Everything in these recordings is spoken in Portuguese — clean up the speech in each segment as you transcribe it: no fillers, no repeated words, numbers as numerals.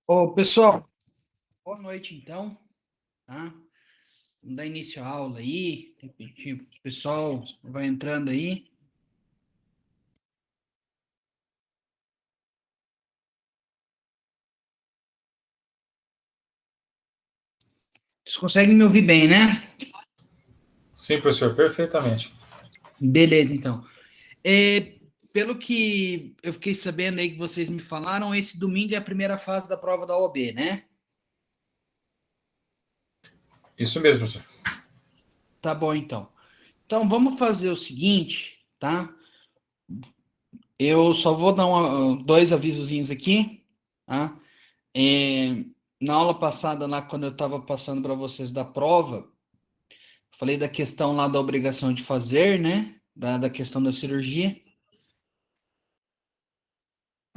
Ô, pessoal, boa noite então, tá? Vamos dar início à aula aí, repetir, o pessoal vai entrando aí. Vocês conseguem me ouvir bem, né? Sim, professor, perfeitamente. Beleza, então. É, pelo que eu fiquei sabendo aí que vocês me falaram, esse domingo é a primeira fase da prova da OAB, né? Isso mesmo, professor. Tá bom, então. Então, vamos fazer o seguinte, tá? Eu só vou dar dois avisozinhos aqui, tá? É, na aula passada, lá, quando eu estava passando para vocês da prova, falei da questão lá da obrigação de fazer, né? Da questão da cirurgia.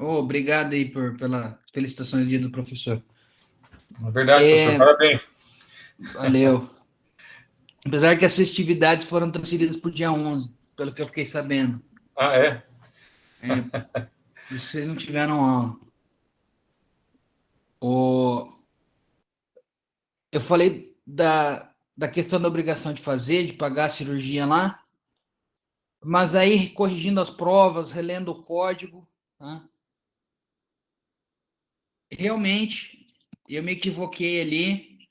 Oh, obrigado aí pela felicitação do dia do professor. É verdade, professor. É, Parabéns. valeu. Apesar que as festividades foram transferidas para o dia 11, pelo que eu fiquei sabendo. Ah, é? É, por isso vocês não tiveram aula. O, eu falei da questão da obrigação de fazer, de pagar a cirurgia lá, mas aí corrigindo as provas, relendo o código, tá? Realmente, eu me equivoquei ali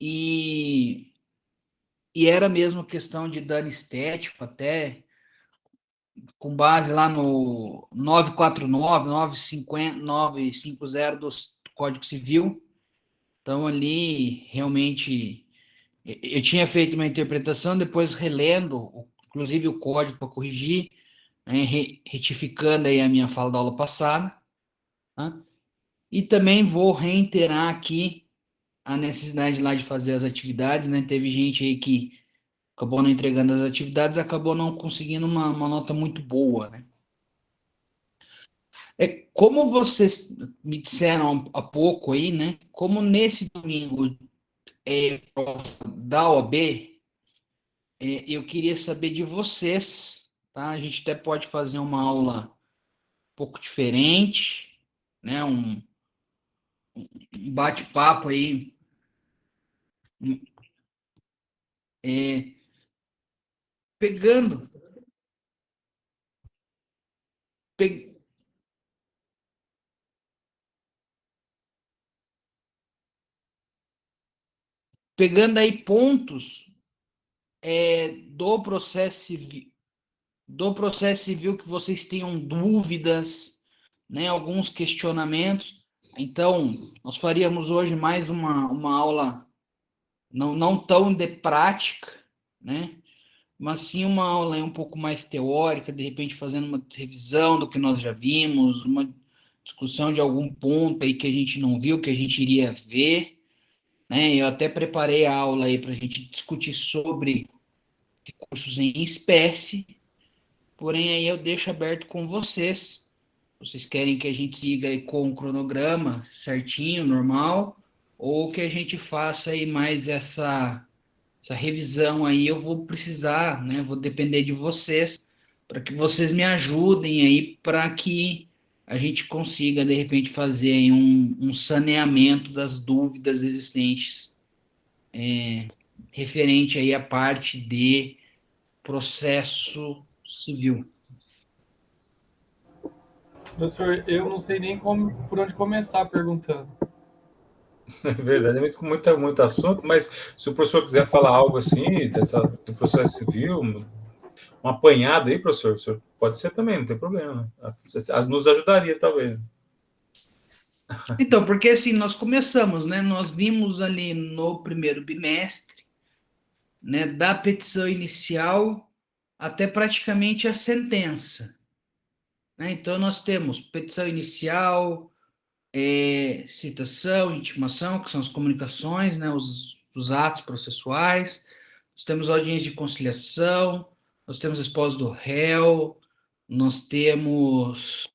e, e era mesmo questão de dano estético, até com base lá no 949, 950, 950 do Código Civil. Então, ali, realmente, eu tinha feito uma interpretação, depois relendo, inclusive o código para corrigir, né, retificando aí a minha fala da aula passada, tá? E também vou reiterar aqui a necessidade lá de fazer as atividades, né? Teve gente aí que acabou não entregando as atividades, acabou não conseguindo uma nota muito boa, né? É como vocês me disseram há pouco aí, né? Como nesse domingo é da OAB, eu queria saber de vocês, tá? A gente até pode fazer uma aula um pouco diferente, né? Um bate-papo aí, é, pegando, pe- pegando aí pontos do processo civil que vocês tenham dúvidas, né, alguns questionamentos. Então, nós faríamos hoje mais uma aula não tão de prática, né, mas sim uma aula um pouco mais teórica, de repente fazendo uma revisão do que nós já vimos, uma discussão de algum ponto aí que a gente não viu, que a gente iria ver, né? Eu até preparei a aula aí para a gente discutir sobre recursos em espécie, porém aí eu deixo aberto com vocês. Vocês querem que a gente siga aí com o cronograma certinho, normal, ou que a gente faça aí mais essa revisão aí, eu vou precisar, né? Vou depender de vocês para que vocês me ajudem aí para que a gente consiga, de repente, fazer aí um saneamento das dúvidas existentes referente aí à parte de processo civil. Doutor, eu não sei nem por onde começar perguntando. É verdade, é muito assunto, mas se o professor quiser falar algo assim, do processo civil, um apanhado aí, professor, pode ser também, não tem problema. Nos ajudaria, talvez. Então, porque assim, nós começamos, né? Nós vimos ali no primeiro bimestre, né, da petição inicial até praticamente a sentença, né? Então, nós temos petição inicial, citação, intimação, que são as comunicações, né, os atos processuais, nós temos audiência de conciliação, nós temos esposa do réu, nós temos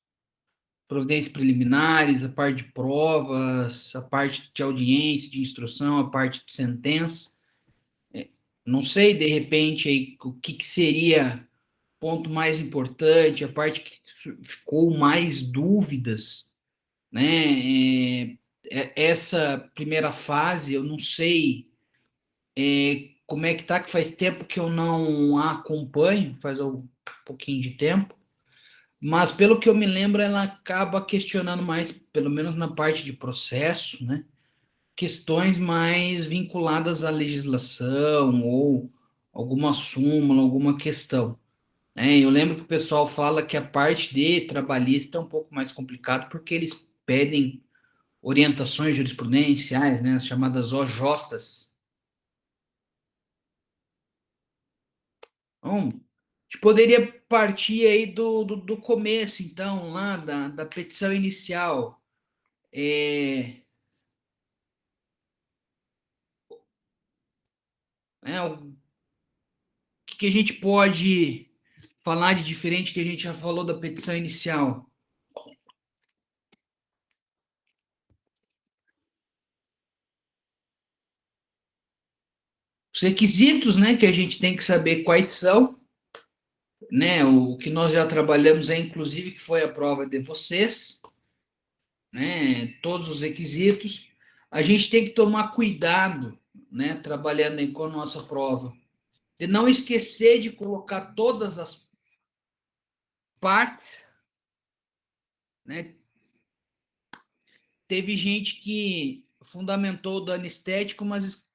providências preliminares, a parte de provas, a parte de audiência, de instrução, a parte de sentença. Não sei, de repente, aí, o que seria ponto mais importante, a parte que ficou mais dúvidas, né? Essa primeira fase, eu não sei como é que tá, que faz tempo que eu não a acompanho, faz um pouquinho de tempo, mas pelo que eu me lembro, ela acaba questionando mais, pelo menos na parte de processo, né? Questões mais vinculadas à legislação ou alguma súmula, alguma questão. Eu lembro que o pessoal fala que a parte de trabalhista é um pouco mais complicado porque eles pedem orientações jurisprudenciais, né, as chamadas OJs. Então, a gente poderia partir aí do começo, então, lá da petição inicial. O que a gente pode falar de diferente que a gente já falou da petição inicial? Os requisitos, né, que a gente tem que saber quais são, né, o que nós já trabalhamos é, inclusive, que foi a prova de vocês, né, todos os requisitos. A gente tem que tomar cuidado, né, trabalhando aí com a nossa prova, de não esquecer de colocar todas as partes, né? Teve gente que fundamentou o dano estético, mas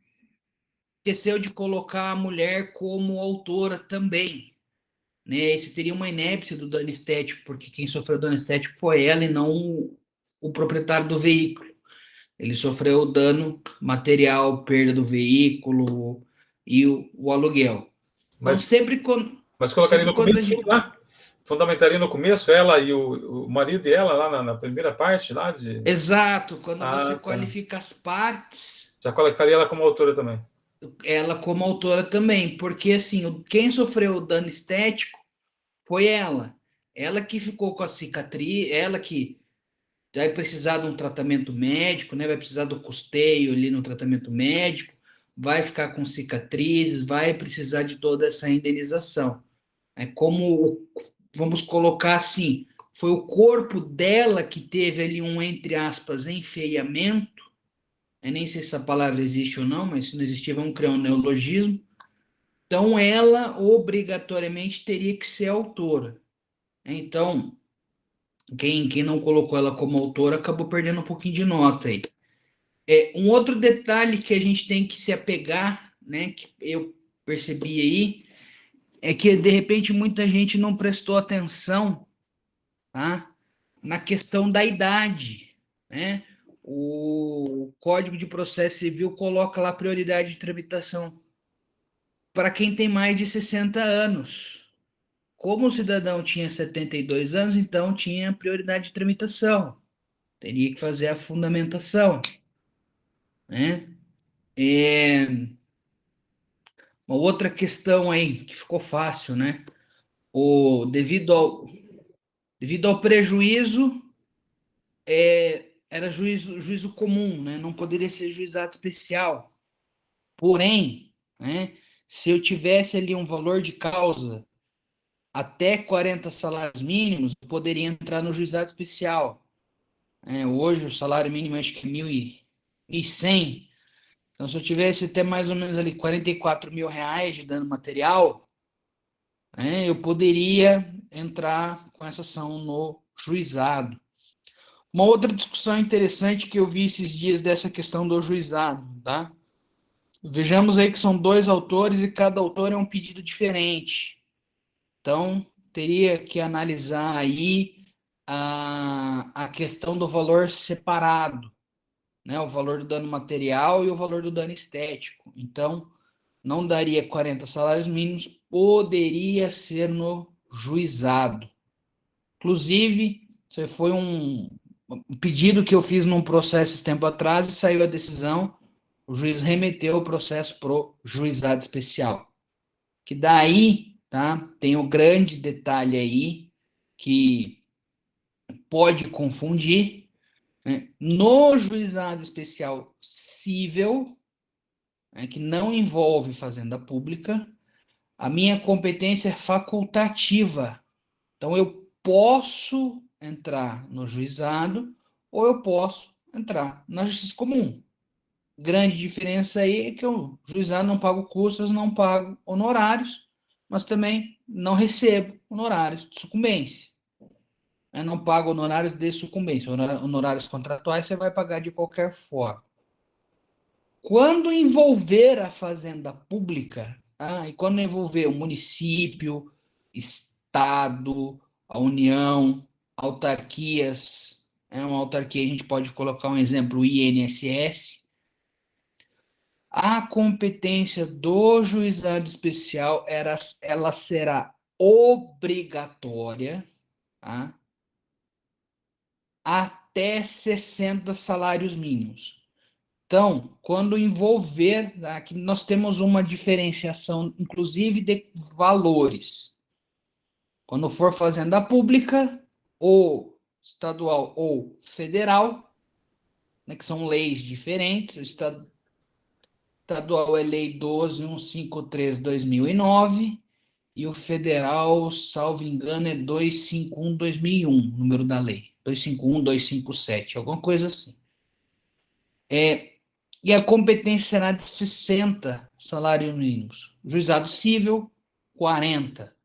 esqueceu de colocar a mulher como autora também, né? Esse teria uma inépcia do dano estético, porque quem sofreu dano estético foi ela e não o proprietário do veículo. Ele sofreu dano material, perda do veículo e o aluguel. Então, Mas, mas colocaria sempre no quando a começo, sim, gente... lá? Fundamentaria no começo ela e o marido e ela lá na primeira parte lá de. Exato, quando você Ah, tá. qualifica as partes, Já colocaria ela como autora também. ela como autora também, porque assim, quem sofreu o dano estético foi ela. Ela que ficou com a cicatriz, ela que vai precisar de um tratamento médico, né? Vai precisar do custeio ali no tratamento médico, vai ficar com cicatrizes, vai precisar de toda essa indenização. É como, vamos colocar assim, foi o corpo dela que teve ali um, entre aspas, enfeiamento. Eu nem sei se essa palavra existe ou não, mas se não existir, vamos criar um neologismo. Então, ela obrigatoriamente teria que ser autora. Então, quem não colocou ela como autora acabou perdendo um pouquinho de nota aí. Um outro detalhe que a gente tem que se apegar, né, que eu percebi aí, é que de repente muita gente não prestou atenção, tá, na questão da idade, né? O Código de Processo Civil coloca lá prioridade de tramitação para quem tem mais de 60 anos. Como o cidadão tinha 72 anos, então tinha prioridade de tramitação. Teria que fazer a fundamentação, né? Uma outra questão aí que ficou fácil, né? Devido ao prejuízo, era juízo comum, né? Não poderia ser juizado especial. Porém, né, se eu tivesse ali um valor de causa até 40 salários mínimos, eu poderia entrar no juizado especial. Hoje o salário mínimo acho que é 1.100. Então, se eu tivesse até mais ou menos ali 44 mil reais de dano material, eu poderia entrar com essa ação no juizado. Uma outra discussão interessante que eu vi esses dias dessa questão do juizado, tá? Vejamos aí que são dois autores e cada autor é um pedido diferente. Então, teria que analisar aí a questão do valor separado, né? O valor do dano material e o valor do dano estético. Então, não daria 40 salários mínimos, poderia ser no juizado. Inclusive, isso foi um pedido que eu fiz num processo esse tempo atrás e saiu a decisão, o juiz remeteu o processo para o juizado especial. Que daí, tá, tem o grande detalhe aí que pode confundir, né? No juizado especial cível, né, que não envolve fazenda pública, a minha competência é facultativa. Então, eu posso entrar no juizado ou eu posso entrar na justiça comum. Grande diferença aí é que o juizado não pago custas, não pago honorários, mas também não recebo honorários de sucumbência. Eu não pago honorários de sucumbência. Honorários contratuais você vai pagar de qualquer forma. Quando envolver a fazenda pública, e quando envolver o município, estado, a União, autarquias, uma autarquia, a gente pode colocar um exemplo, o INSS, a competência do juizado especial ela será obrigatória, tá? Até 60 salários mínimos. Então, quando envolver, aqui nós temos uma diferenciação, inclusive, de valores. Quando for fazenda pública, ou estadual ou federal, né, que são leis diferentes, o estadual é Lei 12.153/2009, e o federal, salvo engano, é 251/2001, número da lei. 251, 257, alguma coisa assim. E a competência será de 60 salários mínimos. Juizado civil, 40.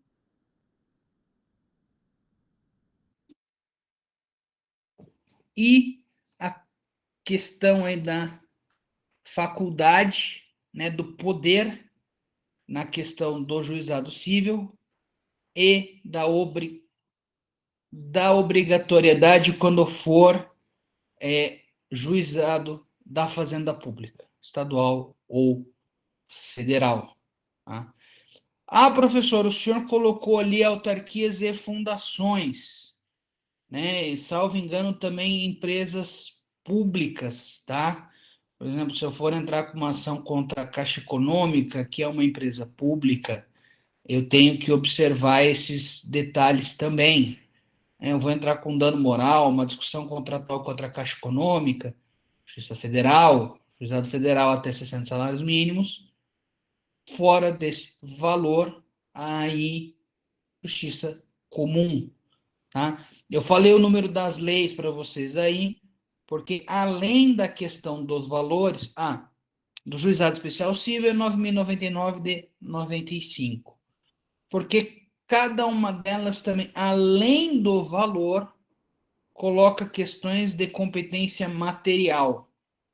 E a questão aí da faculdade, né, do poder na questão do juizado civil e da obrigatoriedade quando for juizado da fazenda pública, estadual ou federal. Tá? Professor, o senhor colocou ali autarquias e fundações, né? E, salvo engano, também empresas públicas, tá? Por exemplo, se eu for entrar com uma ação contra a Caixa Econômica, que é uma empresa pública, eu tenho que observar esses detalhes também. Eu vou entrar com dano moral, uma discussão contratual contra a Caixa Econômica, Justiça Federal, Juizado Federal até 60 salários mínimos, fora desse valor, aí Justiça Comum. Tá? Eu falei o número das leis para vocês aí, porque além da questão dos valores, do juizado especial civil é 9.099 de 95. Porque cada uma delas também, além do valor, coloca questões de competência material.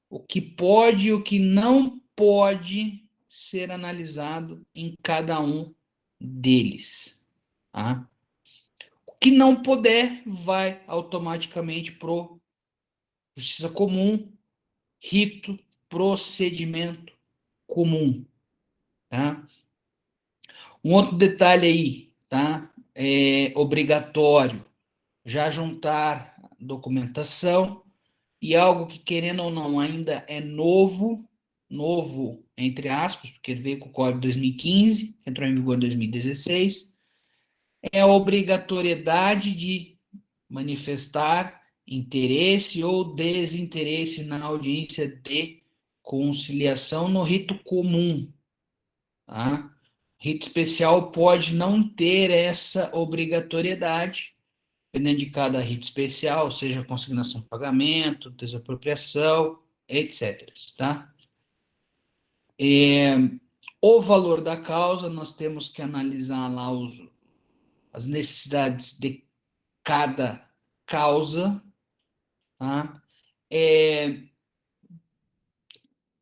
O que pode e o que não pode ser analisado em cada um deles. Tá? O que não puder vai automaticamente para justiça comum, rito, procedimento comum. Tá? Um outro detalhe aí, tá? É obrigatório já juntar documentação e algo que, querendo ou não, ainda é novo, entre aspas, porque ele veio com o Código 2015, entrou em vigor em 2016, é a obrigatoriedade de manifestar interesse ou desinteresse na audiência de conciliação no rito comum. Tá? Rito especial pode não ter essa obrigatoriedade, dependendo de cada rito especial, seja consignação de pagamento, desapropriação, etc. Tá? O valor da causa, nós temos que analisar lá as necessidades de cada causa. Tá?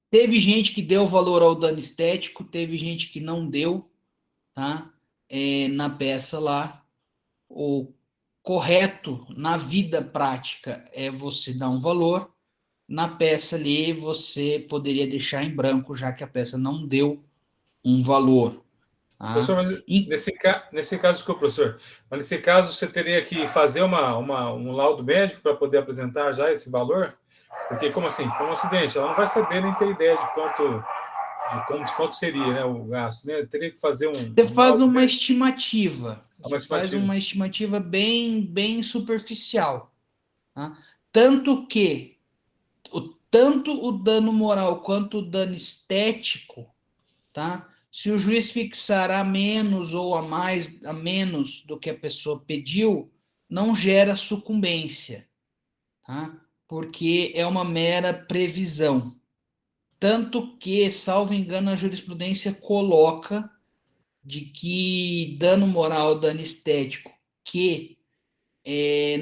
Teve gente que deu valor ao dano estético, teve gente que não deu, tá? Na peça lá. O correto na vida prática é você dar um valor. Na peça ali, você poderia deixar em branco, já que a peça não deu um valor. Tá? Professor, mas nesse caso, desculpa, professor, mas nesse caso você teria que fazer um laudo médico para poder apresentar já esse valor? Porque, como assim? Foi um acidente, ela não vai saber nem ter ideia de quanto seria, né, o gasto, né? Teria que fazer Você faz laudo uma médico. estimativa. Você faz uma estimativa bem superficial. Tá? Tanto o dano moral quanto o dano estético, tá? Se o juiz fixar a menos ou a menos do que a pessoa pediu, não gera sucumbência. Tá? porque é uma mera previsão. Tanto que, salvo engano, a jurisprudência coloca de que dano moral, dano estético, que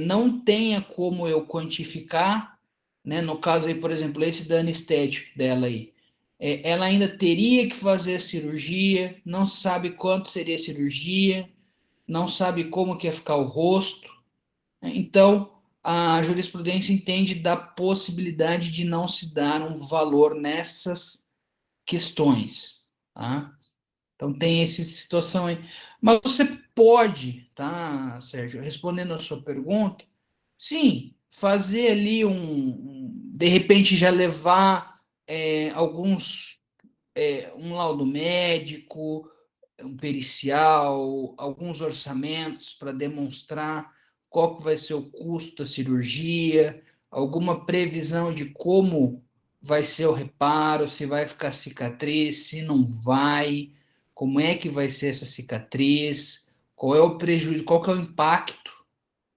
não tenha como eu quantificar, né? No caso aí, por exemplo, esse dano estético dela aí, ela ainda teria que fazer a cirurgia, não sabe quanto seria a cirurgia, não sabe como que ia ficar o rosto, né? Então, a jurisprudência entende da possibilidade de não se dar um valor nessas questões, tá? Então tem essa situação aí. Mas você pode, tá, Sérgio, respondendo a sua pergunta, sim, fazer ali de repente já levar um laudo médico, um pericial, alguns orçamentos para demonstrar qual que vai ser o custo da cirurgia, alguma previsão de como vai ser o reparo, se vai ficar cicatriz, se não vai, como é que vai ser essa cicatriz, qual é o prejuízo, qual que é o impacto,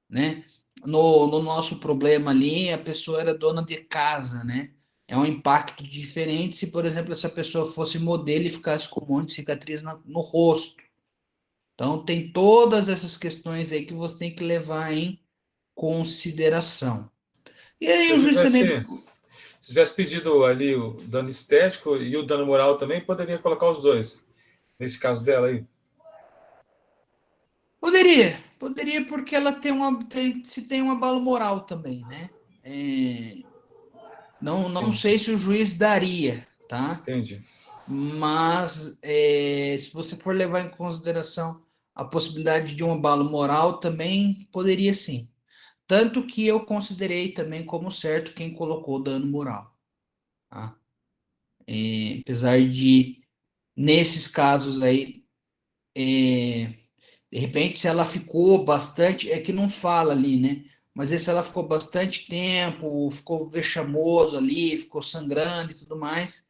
né? No nosso problema ali, a pessoa era dona de casa, né? É um impacto diferente se, por exemplo, essa pessoa fosse modelo e ficasse com um monte de cicatriz no rosto. Então, tem todas essas questões aí que você tem que levar em consideração. E aí Se o eu juiz também. tivesse pedido ali o dano estético e o dano moral também, poderia colocar os dois. Nesse caso dela aí. Poderia porque ela se tem um abalo moral também, né? Não sei se o juiz daria, tá? Entendi. Mas se você for levar em consideração a possibilidade de um abalo moral, também poderia sim. Tanto que eu considerei também como certo quem colocou dano moral. Tá? Apesar de, nesses casos aí, de repente, se ela ficou bastante, é que não fala ali, né? Mas se ela ficou bastante tempo, ficou vexamoso ali, ficou sangrando e tudo mais,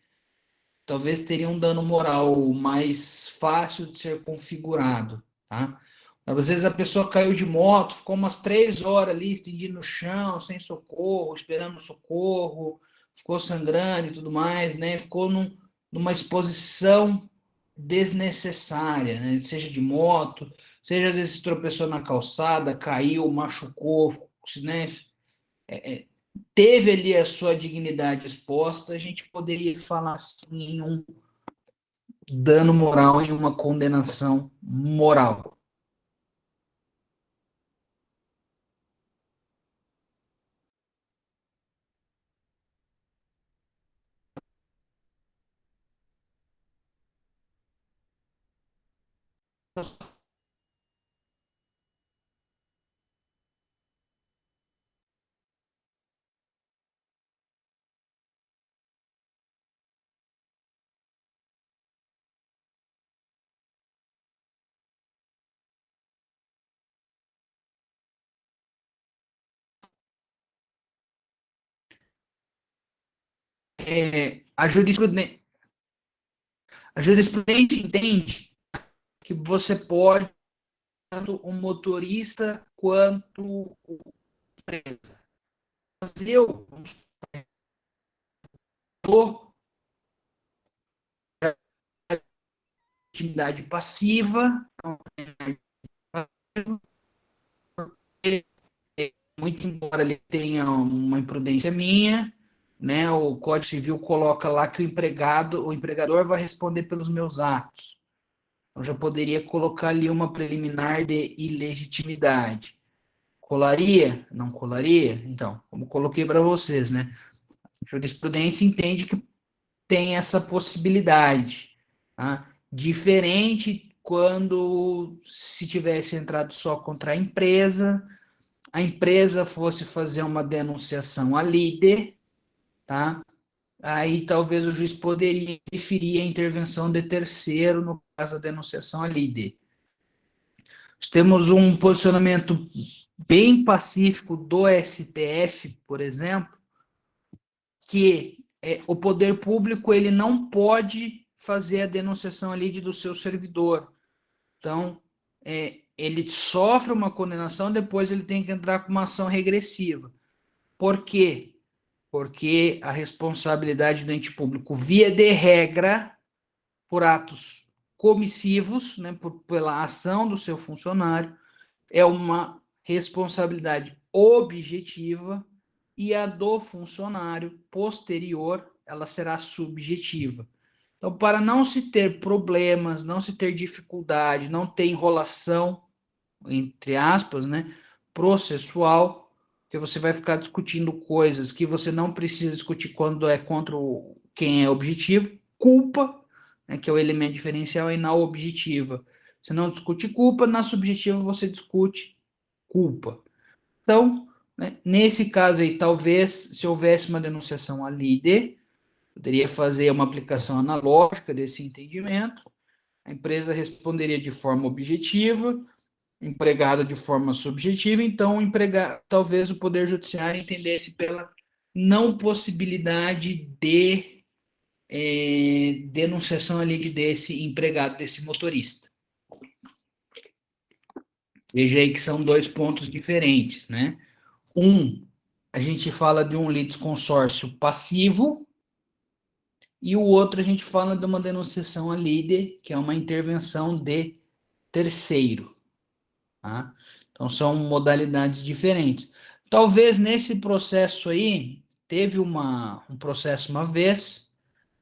talvez teria um dano moral mais fácil de ser configurado, tá? Às vezes a pessoa caiu de moto, ficou umas 3 horas ali, estendido no chão, sem socorro, esperando socorro, ficou sangrando e tudo mais, né? Ficou numa exposição desnecessária, né? Seja de moto, seja às vezes tropeçou na calçada, caiu, machucou, né? Teve ali a sua dignidade exposta, a gente poderia falar assim em um dano moral, em uma condenação moral. A jurisprudência entende que você pode, tanto o motorista quanto o empresa, fazer atividade passiva, muito embora ele tenha uma imprudência minha, né? O Código Civil coloca lá que o empregador vai responder pelos meus atos. Eu já poderia colocar ali uma preliminar de ilegitimidade. Colaria? Não colaria? Então, como coloquei para vocês, né? A jurisprudência entende que tem essa possibilidade. Tá? Diferente quando se tivesse entrado só contra a empresa fosse fazer uma denunciação à líder, tá? Aí talvez o juiz poderia preferir a intervenção de terceiro no caso da denunciação à líder. Nós temos um posicionamento bem pacífico do STF, por exemplo, que o poder público ele não pode fazer a denunciação ali do seu servidor. Então, ele sofre uma condenação, depois ele tem que entrar com uma ação regressiva. Por quê? Porque a responsabilidade do ente público, via de regra, por atos comissivos, né, pela ação do seu funcionário, é uma responsabilidade objetiva, e a do funcionário posterior, ela será subjetiva. Então, para não se ter problemas, não se ter dificuldade, não ter enrolação, entre aspas, né, processual, que você vai ficar discutindo coisas que você não precisa discutir quando é contra quem é objetivo, culpa, né, que é o elemento diferencial, e na objetiva. Você não discute culpa, na subjetiva você discute culpa. Então, né, nesse caso aí, talvez, se houvesse uma denunciação à líder, poderia fazer uma aplicação analógica desse entendimento, a empresa responderia de forma objetiva, empregado de forma subjetiva, então talvez o Poder Judiciário entendesse pela não possibilidade de denunciação ali desse empregado, desse motorista. Veja aí que são dois pontos diferentes, né? A gente fala de um litisconsórcio passivo, e o outro a gente fala de uma denunciação à líder, que é uma intervenção de terceiro. Tá? Então, são modalidades diferentes. Talvez nesse processo aí, teve um processo uma vez,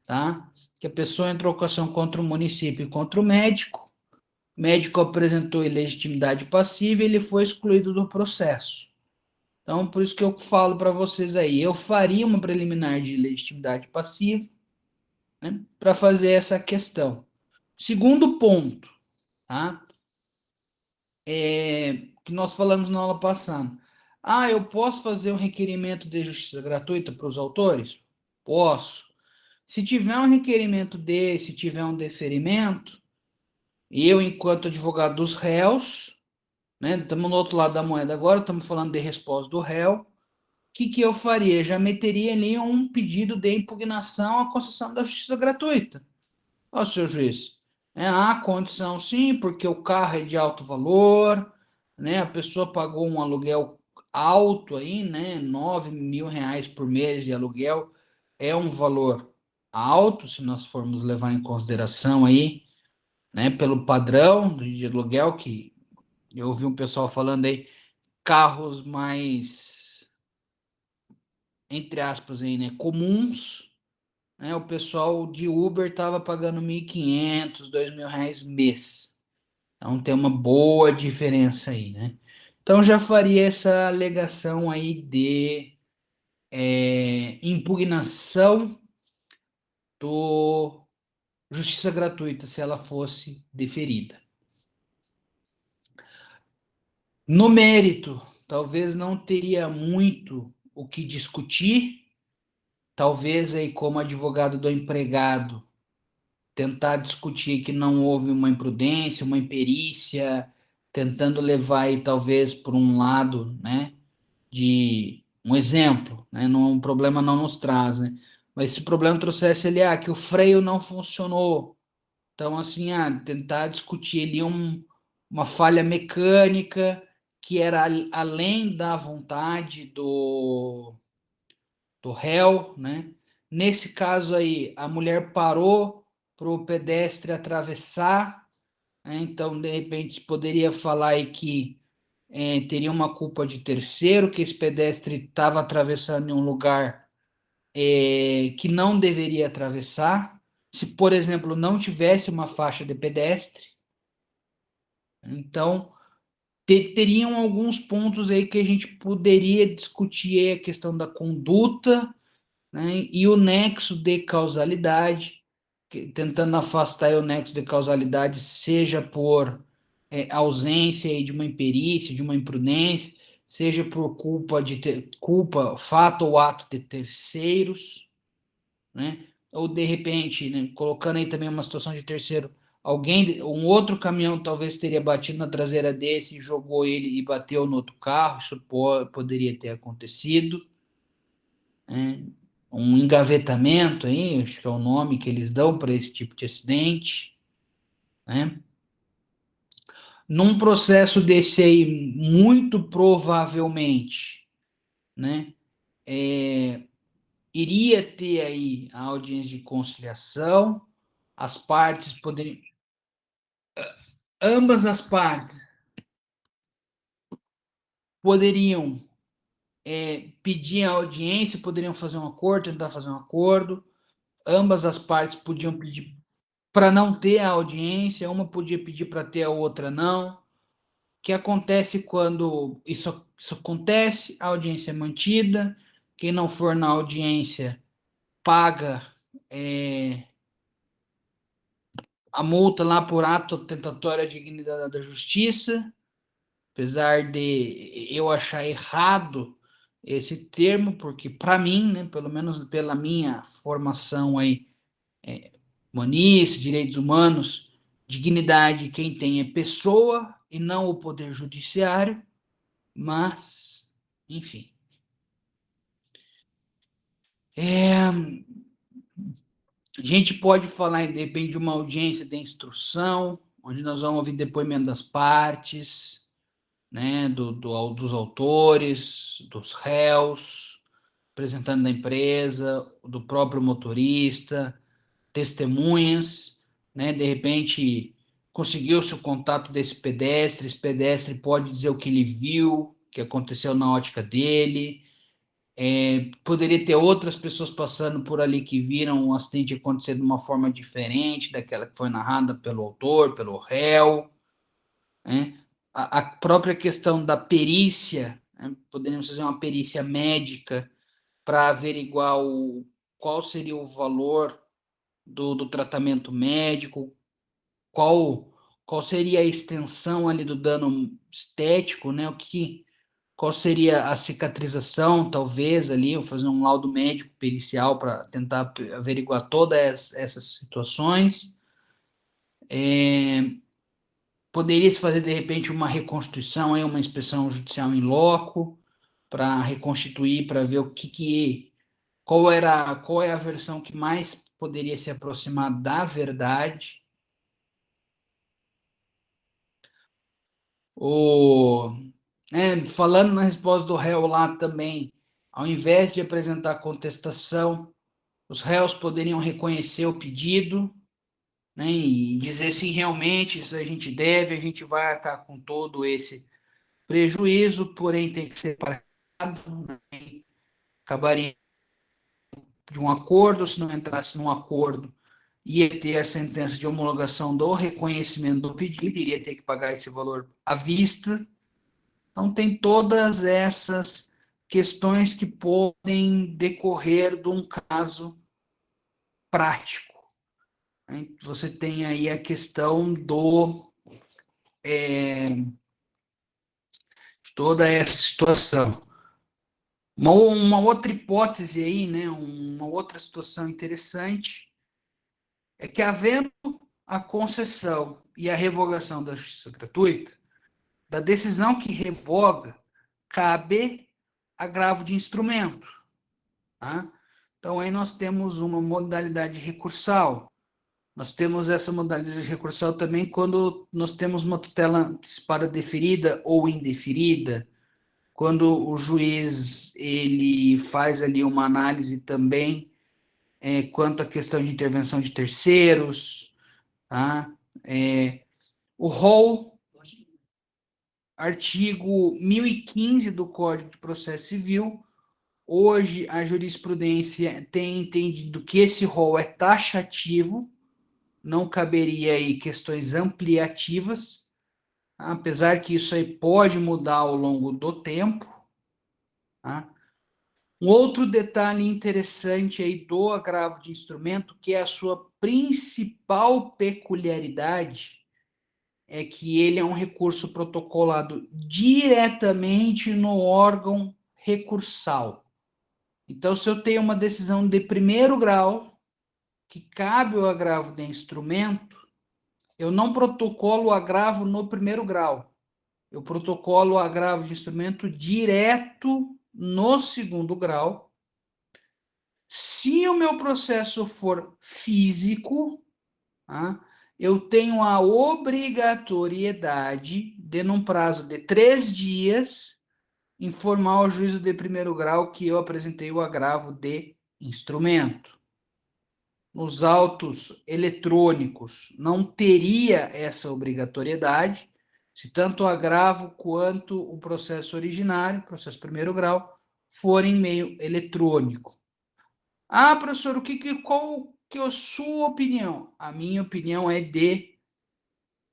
tá? Que a pessoa entrou com ação contra o município e contra o médico apresentou ilegitimidade passiva e ele foi excluído do processo. Então, por isso que eu falo para vocês aí, eu faria uma preliminar de ilegitimidade passiva, né, para fazer essa questão. Segundo ponto, tá? Que nós falamos na aula passada. Eu posso fazer um requerimento de justiça gratuita para os autores? Posso. Se tiver um requerimento desse, tiver um deferimento, eu, enquanto advogado dos réus, né, estamos no outro lado da moeda agora, estamos falando de resposta do réu, o que eu faria? Já meteria ali um pedido de impugnação à concessão da justiça gratuita. Ó, seu juiz, há condição sim, porque o carro é de alto valor, né? A pessoa pagou um aluguel alto aí, né? R$ 9.000 por mês de aluguel é um valor alto, se nós formos levar em consideração aí, né? Pelo padrão de aluguel, que eu ouvi um pessoal falando aí, carros mais, entre aspas aí, né? Comuns, né, o pessoal de Uber estava pagando R$ 1.500, R$ 2.000 mês. Então tem uma boa diferença aí, né? Então já faria essa alegação aí de impugnação do justiça gratuita, se ela fosse deferida. No mérito, talvez não teria muito o que discutir, talvez aí como advogado do empregado, tentar discutir que não houve uma imprudência, uma imperícia, tentando levar aí talvez por um lado, né, de um exemplo, né, não, um problema não nos traz, né, mas se o problema trouxesse ele, que o freio não funcionou, então assim, tentar discutir ali uma falha mecânica que era além da vontade do réu, né, nesse caso aí, a mulher parou para o pedestre atravessar, né? Então, de repente, poderia falar aí que teria uma culpa de terceiro, que esse pedestre estava atravessando em um lugar que não deveria atravessar, se, por exemplo, não tivesse uma faixa de pedestre. Então, teriam alguns pontos aí que a gente poderia discutir aí a questão da conduta, né, e o nexo de causalidade, tentando afastar o nexo de causalidade, seja por ausência de uma imperícia, de uma imprudência, seja por culpa, fato ou ato de terceiros, né? Ou de repente, né, colocando aí também uma situação de terceiro, um outro caminhão talvez teria batido na traseira desse, jogou ele e bateu no outro carro, isso poderia ter acontecido, né? Um engavetamento aí, acho que é o nome que eles dão para esse tipo de acidente, né? Num processo desse aí, muito provavelmente, né, iria ter aí a audiência de conciliação, as partes poderiam... Ambas as partes poderiam pedir a audiência, poderiam fazer um acordo, tentar fazer um acordo, ambas as partes podiam pedir para não ter a audiência, uma podia pedir para ter, a outra não. O que acontece quando isso acontece? A audiência é mantida, quem não for na audiência paga a multa lá por ato tentatório à dignidade da justiça, apesar de eu achar errado esse termo, porque para mim, né, pelo menos pela minha formação aí, humanista, direitos humanos, dignidade quem tem é pessoa e não o poder judiciário, mas, enfim. A gente pode falar, depende de uma audiência de instrução, onde nós vamos ouvir depoimento das partes, né, dos autores, dos réus, representante da empresa, do próprio motorista, testemunhas, né, de repente conseguiu-se o contato desse pedestre, esse pedestre pode dizer o que ele viu, o que aconteceu na ótica dele, poderia ter outras pessoas passando por ali que viram o acidente acontecer de uma forma diferente daquela que foi narrada pelo autor, pelo réu, né? A própria questão da perícia, né? Poderíamos fazer uma perícia médica para averiguar qual seria o valor do tratamento médico, qual seria a extensão ali do dano estético, né? Qual seria a cicatrização, talvez, ali, ou fazer um laudo médico pericial para tentar averiguar todas essas situações. Poderia se fazer, de repente, uma reconstituição, aí, uma inspeção judicial em loco, para reconstituir, para ver qual é a versão que mais poderia se aproximar da verdade. Falando na resposta do réu lá também, ao invés de apresentar contestação, os réus poderiam reconhecer o pedido, né, e dizer se realmente isso a gente deve, a gente vai arcar com todo esse prejuízo, porém tem que ser parado, né, acabaria de um acordo, se não entrasse num acordo, ia ter a sentença de homologação do reconhecimento do pedido, iria ter que pagar esse valor à vista. Então, tem todas essas questões que podem decorrer de um caso prático. Você tem aí a questão de toda essa situação. Uma outra hipótese aí, né, uma outra situação interessante, é que havendo a concessão e a revogação da justiça gratuita, da decisão que revoga, cabe agravo de instrumento. Tá? Então, aí nós temos uma modalidade recursal. Nós temos essa modalidade recursal também quando nós temos uma tutela antecipada deferida ou indeferida, quando o juiz ele faz ali uma análise também quanto à questão de intervenção de terceiros, tá? O rol, artigo 1015 do Código de Processo Civil, hoje a jurisprudência tem entendido que esse rol é taxativo, não caberia aí questões ampliativas, apesar que isso aí pode mudar ao longo do tempo. Tá? Um outro detalhe interessante aí do agravo de instrumento, que é a sua principal peculiaridade, é que ele é um recurso protocolado diretamente no órgão recursal. Então, se eu tenho uma decisão de primeiro grau, que cabe o agravo de instrumento, eu não protocolo o agravo no primeiro grau. Eu protocolo o agravo de instrumento direto no segundo grau. Se o meu processo for físico, tá, eu tenho a obrigatoriedade de, num prazo de 3 dias, informar ao juízo de primeiro grau que eu apresentei o agravo de instrumento. Nos autos eletrônicos não teria essa obrigatoriedade, se tanto o agravo quanto o processo originário, processo primeiro grau, forem meio eletrônico. Ah, professor, qual que é a sua opinião? A minha opinião é de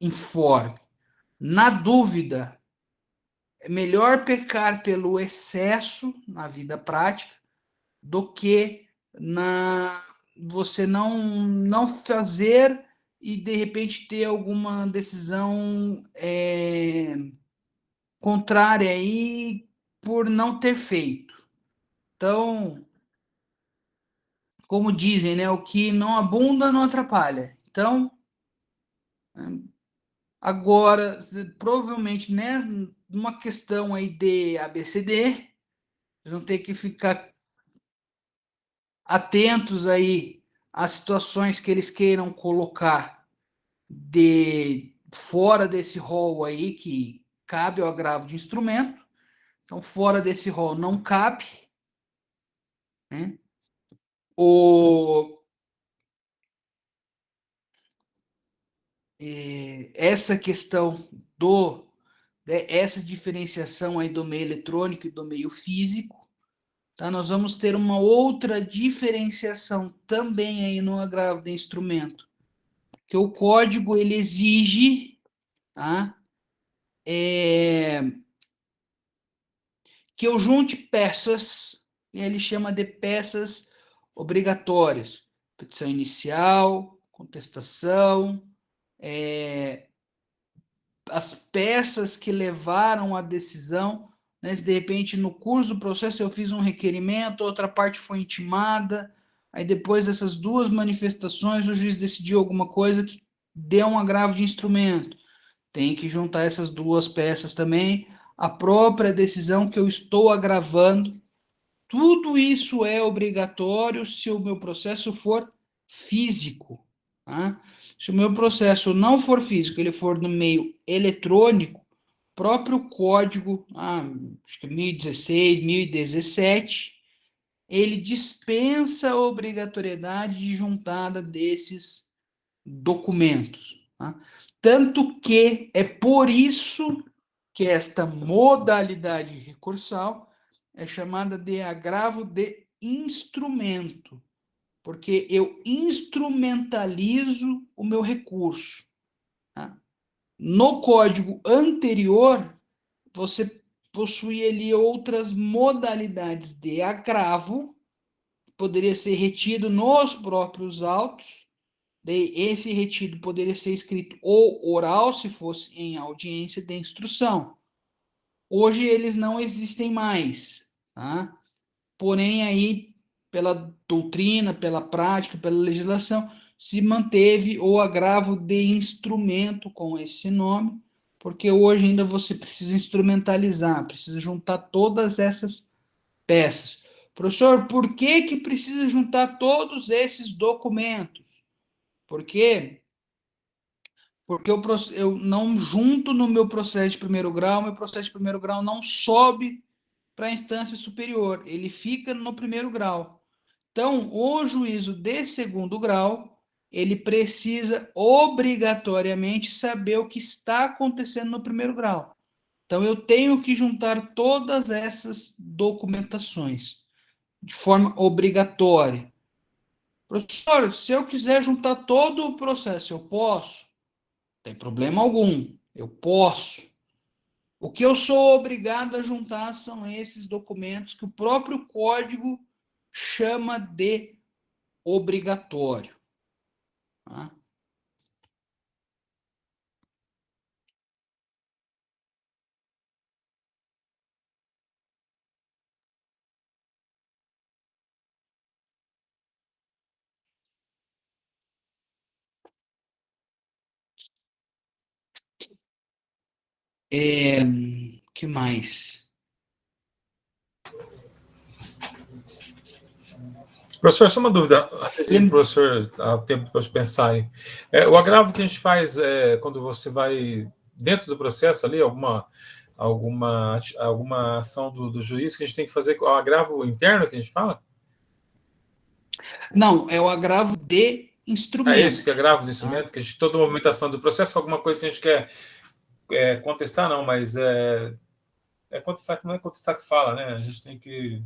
informe. Na dúvida, é melhor pecar pelo excesso na vida prática do que você não fazer e de repente ter alguma decisão contrária aí por não ter feito. Então, como dizem, né, o que não abunda não atrapalha. Então, agora, provavelmente, né, numa questão aí de ABCD, vocês vão ter que ficar atentos aí às situações que eles queiram colocar de fora desse rol aí, que cabe ao agravo de instrumento. Então, fora desse rol não cabe, né? Essa questão essa diferenciação aí do meio eletrônico e do meio físico, tá? Nós vamos ter uma outra diferenciação também aí no agravo de instrumento, que o código ele exige, tá? Que eu junte peças, e ele chama de peças obrigatórias. Petição inicial, contestação, as peças que levaram à decisão, né? Se de repente no curso do processo eu fiz um requerimento, outra parte foi intimada, aí depois dessas duas manifestações o juiz decidiu alguma coisa que deu um agravo de instrumento. Tem que juntar essas duas peças também, a própria decisão que eu estou agravando. Tudo isso é obrigatório se o meu processo for físico. Tá? Se o meu processo não for físico, ele for no meio eletrônico, próprio código, acho que 1016, 1017, ele dispensa a obrigatoriedade de juntada desses documentos. Tá? Tanto que é por isso que esta modalidade recursal é chamada de agravo de instrumento, porque eu instrumentalizo o meu recurso. Tá? No código anterior, você possui ali outras modalidades de agravo, poderia ser retido nos próprios autos. Esse retido poderia ser escrito ou oral, se fosse em audiência de instrução. Hoje eles não existem mais, tá? Porém, aí, pela doutrina, pela prática, pela legislação, se manteve o agravo de instrumento com esse nome, porque hoje ainda você precisa instrumentalizar, precisa juntar todas essas peças. Professor, por que precisa juntar todos esses documentos? Porque eu não junto no meu processo de primeiro grau, meu processo de primeiro grau não sobe para a instância superior, ele fica no primeiro grau. Então, o juízo de segundo grau, ele precisa obrigatoriamente saber o que está acontecendo no primeiro grau. Então, eu tenho que juntar todas essas documentações de forma obrigatória. Professor, se eu quiser juntar todo o processo, eu posso? Não tem problema algum, eu posso. O que eu sou obrigado a juntar são esses documentos que o próprio código chama de obrigatório. Tá? Que mais? Professor, só uma dúvida. Professor, há tempo para pensar aí. O agravo que a gente faz quando você vai dentro do processo ali, alguma alguma ação do juiz que a gente tem que fazer com o agravo interno que a gente fala? Não, é o agravo de É esse instrumento. que é agravo do Tá? instrumento, que a gente, toda movimentação do processo, alguma coisa que a gente quer contestar, não, mas contestar, que não é contestar que fala, né? A gente tem que.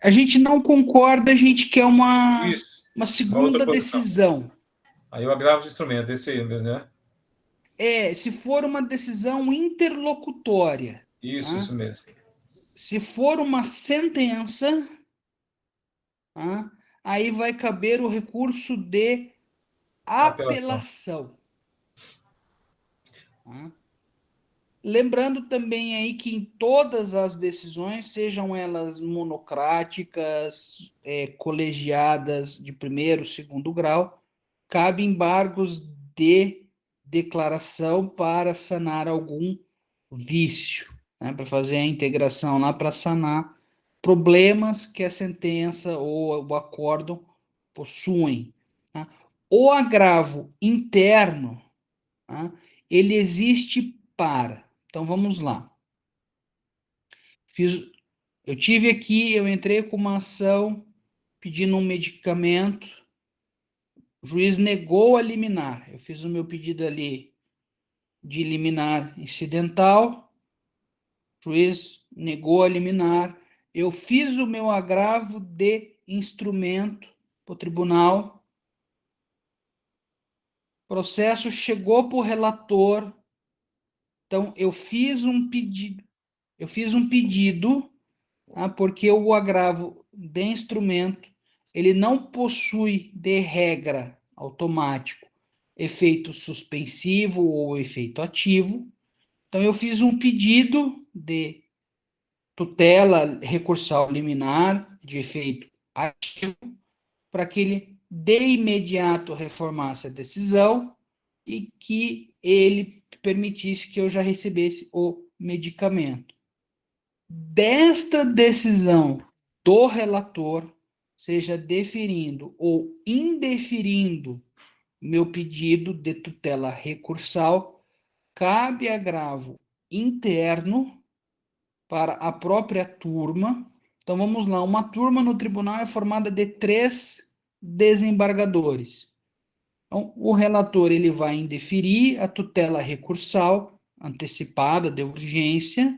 A gente não concorda, a gente quer Isso, uma uma outra segunda posição. decisão. Aí o agravo de instrumento, esse aí mesmo, né? Se for uma decisão interlocutória, Isso tá? mesmo. Se for uma sentença, tá? Aí vai caber o recurso de Apelação. apelação. Tá? Lembrando também aí que em todas as decisões, sejam elas monocráticas, colegiadas de primeiro, segundo grau, cabe embargos de declaração para sanar algum vício, né, para fazer a integração lá para sanar problemas que a sentença ou o acórdão possuem. Tá? O agravo interno, tá, ele existe para. Então vamos lá. Eu tive aqui, eu entrei com uma ação pedindo um medicamento, o juiz negou a liminar. Eu fiz o meu pedido ali de liminar incidental, o juiz negou a liminar. Eu fiz o meu agravo de instrumento para o tribunal. O processo chegou para o relator. Então, eu fiz um pedido. Porque o agravo de instrumento ele não possui, de regra, automático, efeito suspensivo ou efeito ativo. Então, eu fiz um pedido de tutela recursal liminar de efeito ativo para que ele de imediato reformasse a decisão e que ele permitisse que eu já recebesse o medicamento. Desta decisão do relator, seja deferindo ou indeferindo meu pedido de tutela recursal, cabe agravo interno para a própria turma. Então vamos lá, uma turma no tribunal é formada de 3 desembargadores. Então, o relator ele vai indeferir a tutela recursal antecipada de urgência.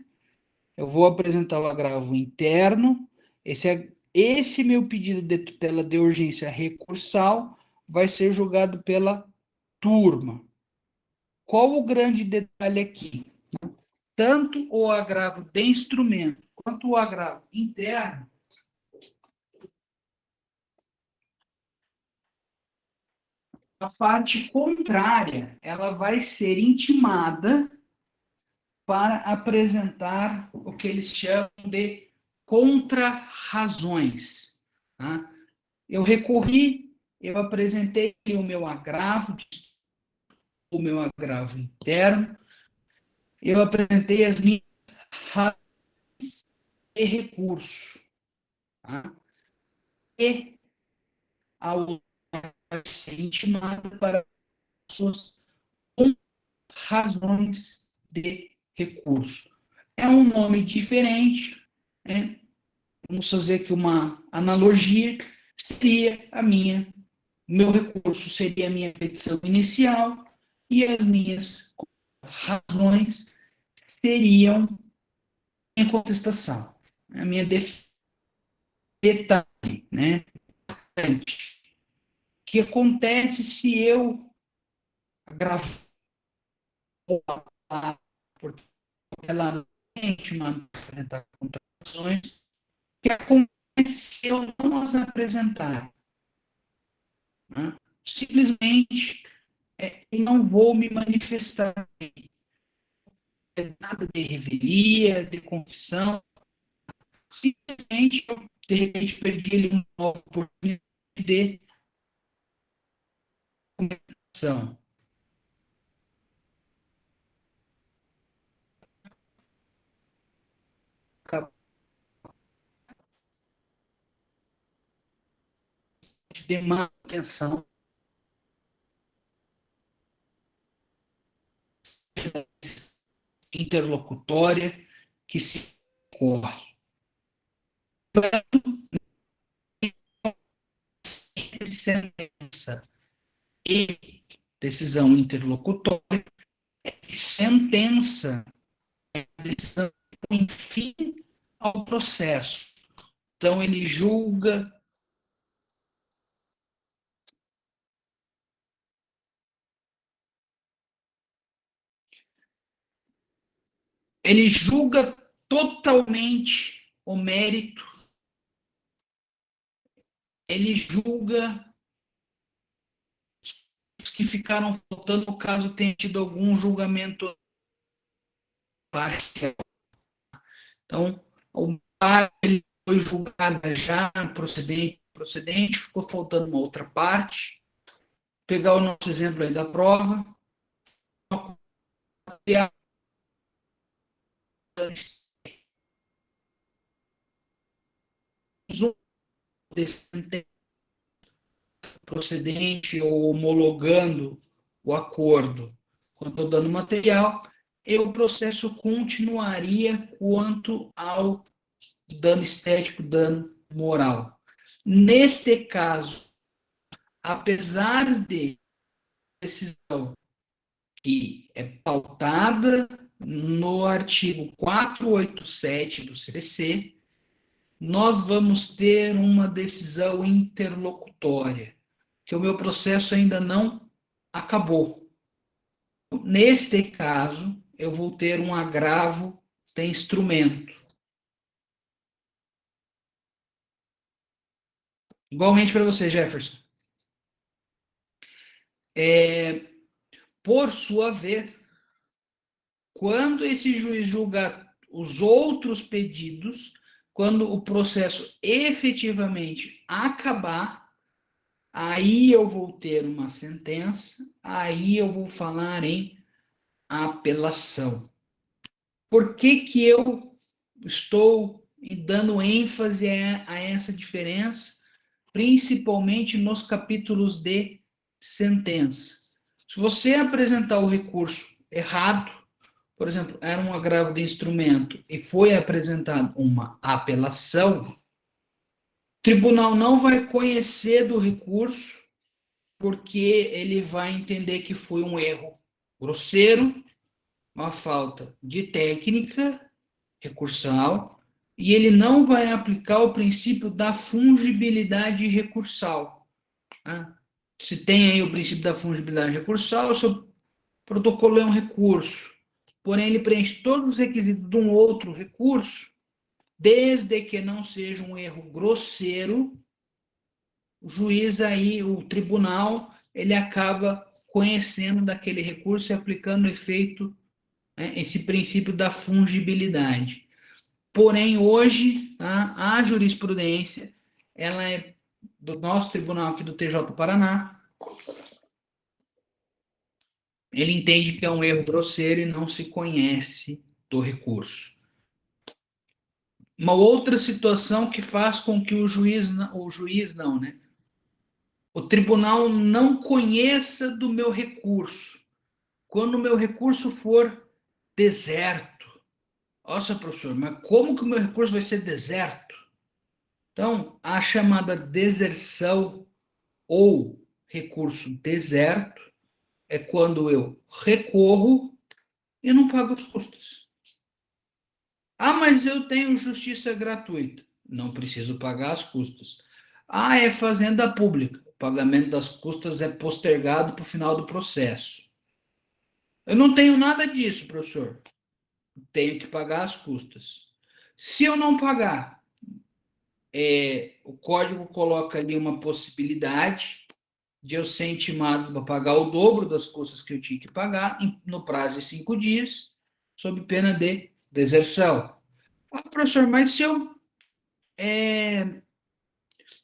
Eu vou apresentar o agravo interno. Esse meu pedido de tutela de urgência recursal vai ser julgado pela turma. Qual o grande detalhe aqui? Tanto o agravo de instrumento quanto o agravo interno, a parte contrária, ela vai ser intimada para apresentar o que eles chamam de contrarrazões. Tá? Eu recorri, eu apresentei o meu agravo interno, eu apresentei as minhas razões de recurso. Tá? E a outra vai ser intimada para suas razões de recurso. É um nome diferente, né? Vamos fazer aqui uma analogia, seria meu recurso seria a minha petição inicial e as minhas razões seriam a minha contestação, a minha detalhe, né? O que acontece se eu gravar porque ela não é apresentar contratações, o que acontece se eu não as apresentar? Né? Simplesmente eu não vou me manifestar. Nada de revelia, de confissão. Simplesmente eu, de repente, perdi ali uma oportunidade de comunicação. De manutenção interlocutória que se ocorre. Entre sentença e decisão interlocutória, sentença é a decisão que põe fim ao processo. Então, ele julga totalmente o mérito, ele julga os que ficaram faltando, no caso tenha tido algum julgamento parcial. Então, o ele foi julgado já, procedente, ficou faltando uma outra parte. Pegar o nosso exemplo aí da prova, procedente ou homologando o acordo quanto ao dano material, e o processo continuaria quanto ao dano estético, dano moral. Neste caso, apesar de decisão que é pautada no artigo 487 do CPC, nós vamos ter uma decisão interlocutória, que o meu processo ainda não acabou. Neste caso, eu vou ter um agravo de instrumento. Igualmente para você, Jefferson. Por sua vez, quando esse juiz julgar os outros pedidos, quando o processo efetivamente acabar, aí eu vou ter uma sentença, aí eu vou falar em apelação. Por que que eu estou dando ênfase a essa diferença? Principalmente nos capítulos de sentença. Se você apresentar o recurso errado, por exemplo, era um agravo de instrumento e foi apresentada uma apelação, o tribunal não vai conhecer do recurso, porque ele vai entender que foi um erro grosseiro, uma falta de técnica recursal, e ele não vai aplicar o princípio da fungibilidade recursal. Tá? Se tem aí o princípio da fungibilidade recursal, o seu protocolo é um recurso, porém ele preenche todos os requisitos de um outro recurso, desde que não seja um erro grosseiro, o juiz aí, o tribunal, ele acaba conhecendo daquele recurso e aplicando o efeito, né, esse princípio da fungibilidade. Porém, hoje, a jurisprudência, ela é do nosso tribunal aqui do TJ Paraná, ele entende que é um erro grosseiro e não se conhece do recurso. Uma outra situação que faz com que o tribunal não conheça do meu recurso. Quando o meu recurso for deserto. Nossa, professor, mas como que o meu recurso vai ser deserto? Então, a chamada deserção ou recurso deserto é quando eu recorro e não pago as custas. Ah, mas eu tenho justiça gratuita. Não preciso pagar as custas. Ah, é fazenda pública. O pagamento das custas é postergado para o final do processo. Eu não tenho nada disso, professor. Tenho que pagar as custas. Se eu não pagar, o código coloca ali uma possibilidade de eu ser intimado para pagar o dobro das custas que eu tinha que pagar no prazo de 5 dias, sob pena de deserção. Ah, professor, mas se eu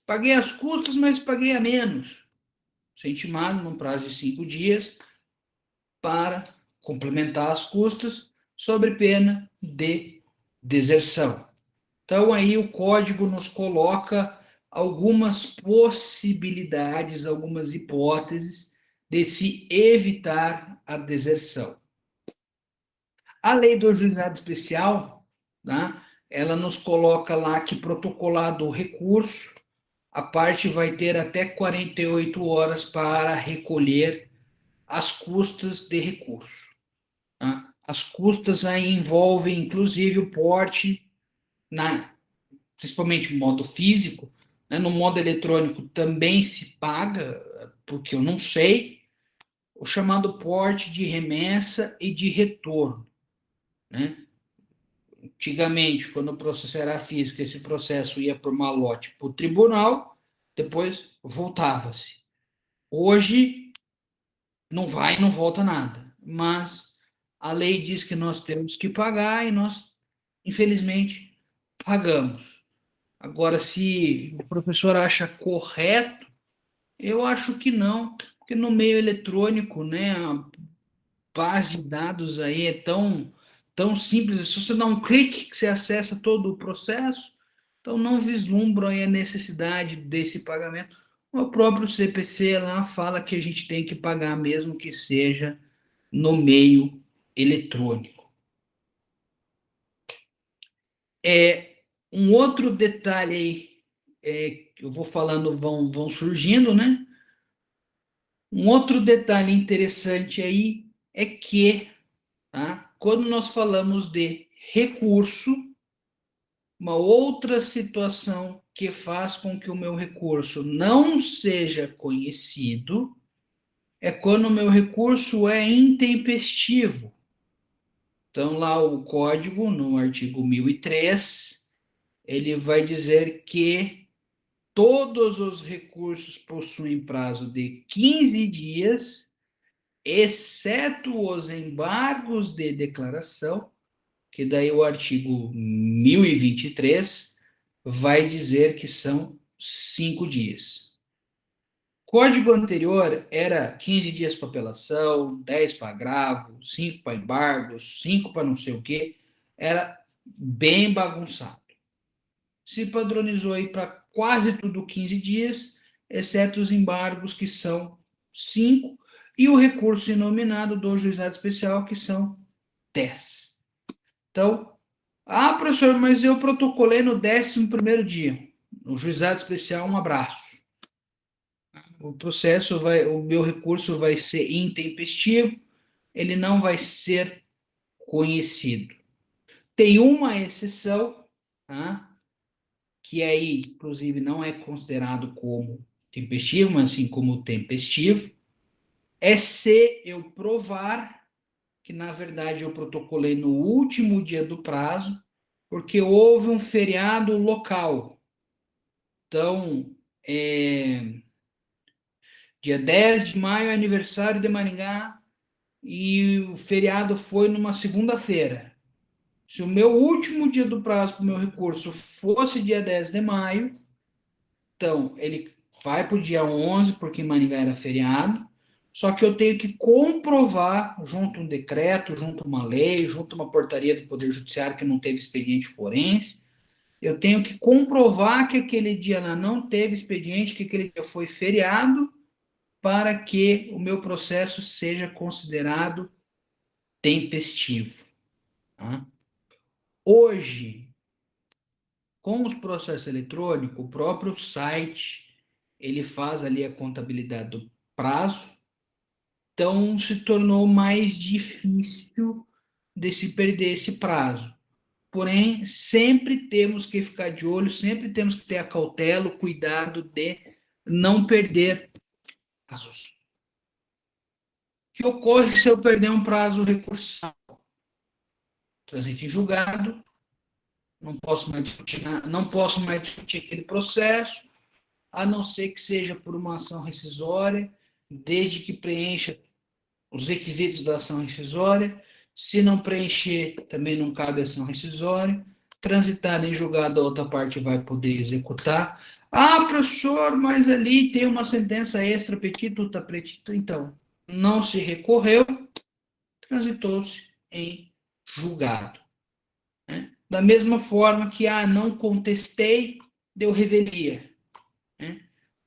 paguei as custas, mas paguei a menos, ser intimado no prazo de 5 dias para complementar as custas, sob pena de deserção. Então, aí o código nos coloca algumas possibilidades, algumas hipóteses de se evitar a deserção. A lei do juizado especial, tá? Ela nos coloca lá que protocolado o recurso, a parte vai ter até 48 horas para recolher as custas de recurso. Tá? As custas aí envolvem, inclusive, o porte, principalmente no modo físico, né? No modo eletrônico também se paga, porque eu não sei, o chamado porte de remessa e de retorno. Né? Antigamente, quando o processo era físico, esse processo ia por malote para o tribunal, depois voltava-se. Hoje, não vai, não volta nada. Mas a lei diz que nós temos que pagar e nós, infelizmente, pagamos. Agora, se o professor acha correto, eu acho que não, porque no meio eletrônico, né, a base de dados aí é tão simples, se você dá um clique que você acessa todo o processo, então não vislumbro aí a necessidade desse pagamento. O próprio CPC lá fala que a gente tem que pagar mesmo que seja no meio eletrônico. Um outro detalhe aí, que eu vou falando, vão surgindo, né? Um outro detalhe interessante aí é que, tá? Quando nós falamos de recurso, uma outra situação que faz com que o meu recurso não seja conhecido é quando o meu recurso é intempestivo. Então, lá o código, no artigo 1003, ele vai dizer que todos os recursos possuem prazo de 15 dias, exceto os embargos de declaração, que daí o artigo 1023 vai dizer que são 5 dias. O código anterior era 15 dias para apelação, 10 para agravo, 5 para embargo, 5 para não sei o quê. Era bem bagunçado. Se padronizou aí para quase tudo 15 dias, exceto os embargos, que são 5, e o recurso inominado do juizado especial, que são 10. Então, professor, mas eu protocolei no 11º dia. No juizado especial, um abraço. O meu recurso vai ser intempestivo, ele não vai ser conhecido. Tem uma exceção, tá? Que aí, inclusive, não é considerado como tempestivo, mas sim como tempestivo, é se eu provar que, na verdade, eu protocolei no último dia do prazo, porque houve um feriado local. Então, dia 10 de maio é aniversário de Maringá e o feriado foi numa segunda-feira. Se o meu último dia do prazo para o meu recurso fosse dia 10 de maio, então ele vai para o dia 11, porque em Maringá era feriado, só que eu tenho que comprovar, junto um decreto, junto uma lei, junto uma portaria do Poder Judiciário que não teve expediente forense, eu tenho que comprovar que aquele dia lá não teve expediente, que aquele dia foi feriado, para que o meu processo seja considerado tempestivo. Tá? Hoje, com os processos eletrônicos, o próprio site, ele faz ali a contabilidade do prazo, então se tornou mais difícil de se perder esse prazo. Porém, sempre temos que ficar de olho, sempre temos que ter a cautela, o cuidado de não perder prazos. O que ocorre se eu perder um prazo recursal? Transito em julgado, não posso mais discutir aquele processo, a não ser que seja por uma ação rescisória, desde que preencha os requisitos da ação rescisória. Se não preencher, também não cabe ação rescisória. Transitada em julgado, a outra parte vai poder executar. Professor, mas ali tem uma sentença extra petita, petita. Então, não se recorreu, transitou-se em julgado. Né? Da mesma forma que, não contestei, deu revelia. Né?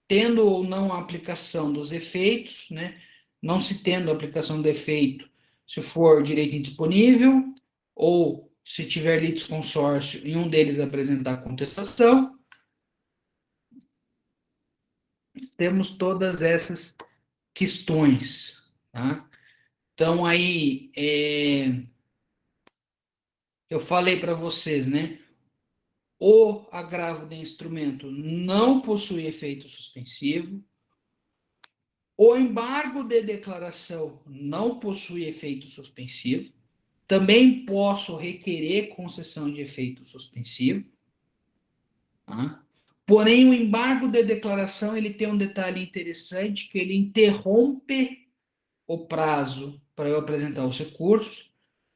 Tendo ou não a aplicação dos efeitos, né? Não se tendo a aplicação do efeito, se for direito indisponível, ou se tiver litisconsórcio, em um deles apresentar contestação. Temos todas essas questões, tá? Então, aí, eu falei para vocês, né? O agravo de instrumento não possui efeito suspensivo. O embargo de declaração não possui efeito suspensivo. Também posso requerer concessão de efeito suspensivo. Tá? Porém, o embargo de declaração ele tem um detalhe interessante, que ele interrompe o prazo para eu apresentar os recursos.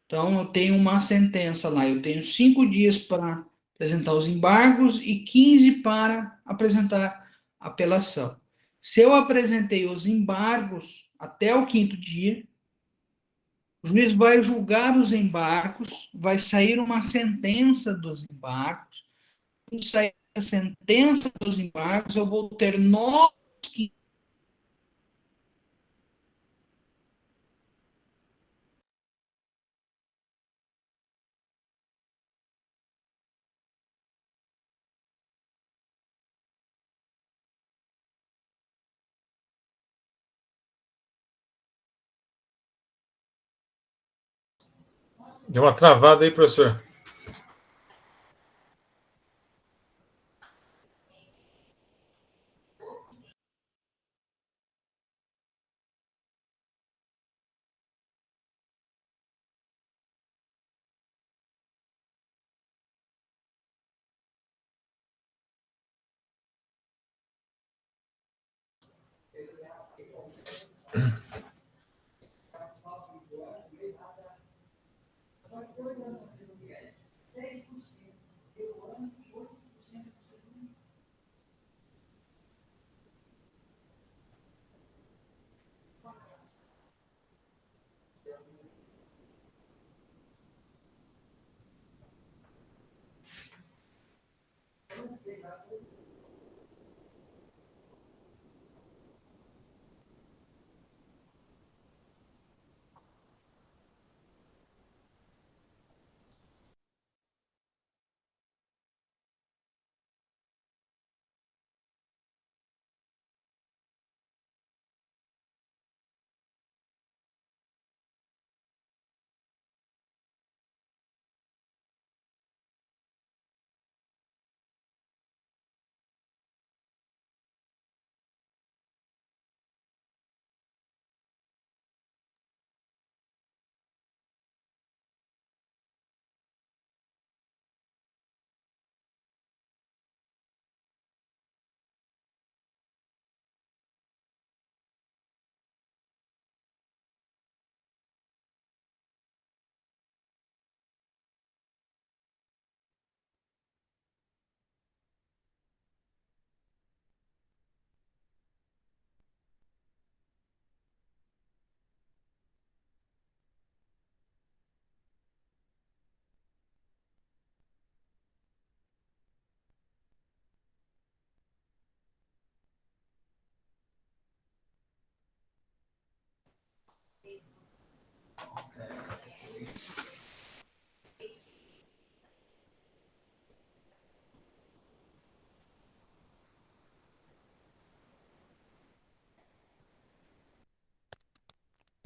Então, eu tenho uma sentença lá, eu tenho 5 dias para apresentar os embargos e 15 para apresentar a apelação. Se eu apresentei os embargos até o 5º dia, o juiz vai julgar os embargos, vai sair uma sentença dos embargos. Quando sair a sentença dos embargos, eu vou ter novos. Deu uma travada aí, professor.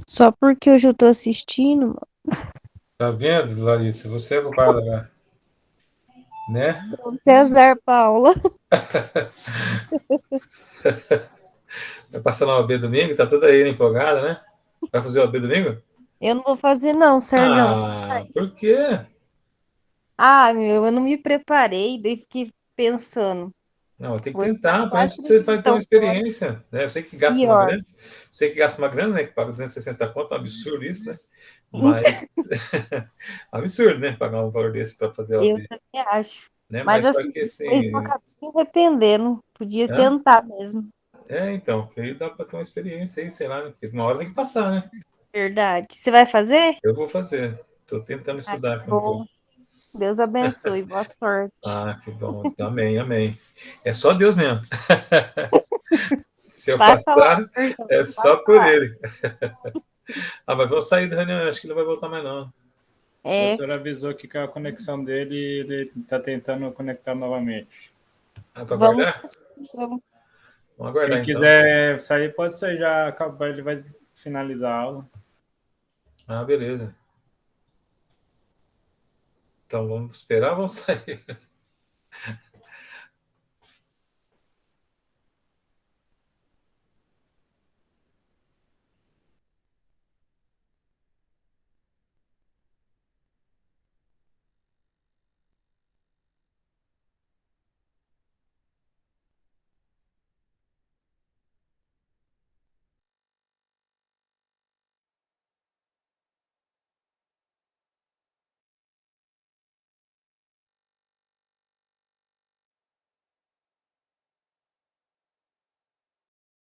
Só porque hoje eu tô assistindo, mano. Tá vendo, Larissa? Você é culpada, né? Não tem azar pra aula. Vai passar na OAB domingo? Tá toda aí empolgada, né? Vai fazer o OAB domingo? Eu não vou fazer, não, Sérgio. Ah, por quê? Ah, meu, eu não me preparei, daí fiquei pensando. Não, tem que Vou tentar, para quatro você vai ter uma então pior. experiência, né? Eu sei que gasta uma Pior. grana, sei que gasta uma grana, né? Que paga 260 conto, é um absurdo isso, né? Então, Mas absurdo, né? Pagar um valor desse para fazer a eu OAB, também acho. né? Mas Mas só assim, que depois eu assim, acabo se arrependendo. Podia hã? tentar mesmo. Então, que aí dá para ter uma experiência aí, sei lá, né? Porque uma hora tem que passar, né? Verdade. Você vai fazer? Eu vou fazer. Estou tentando Ai, estudar aqui um bom. pouco. Deus abençoe. Boa sorte. Ah, que bom. Amém, amém. É só Deus mesmo. Se eu Passa lá, passar, Sérgio. é Passa só por lá. ele. Ah, mas vamos sair da reunião, acho que não vai voltar mais não. O professor avisou que com a conexão dele, ele está tentando conectar novamente. Ah, para Vamos, aguardar? vamos. Vamos aguardar, Quem então. quiser sair, pode sair, já acabou, ele vai finalizar a aula. Beleza. Então, vamos esperar, vamos sair.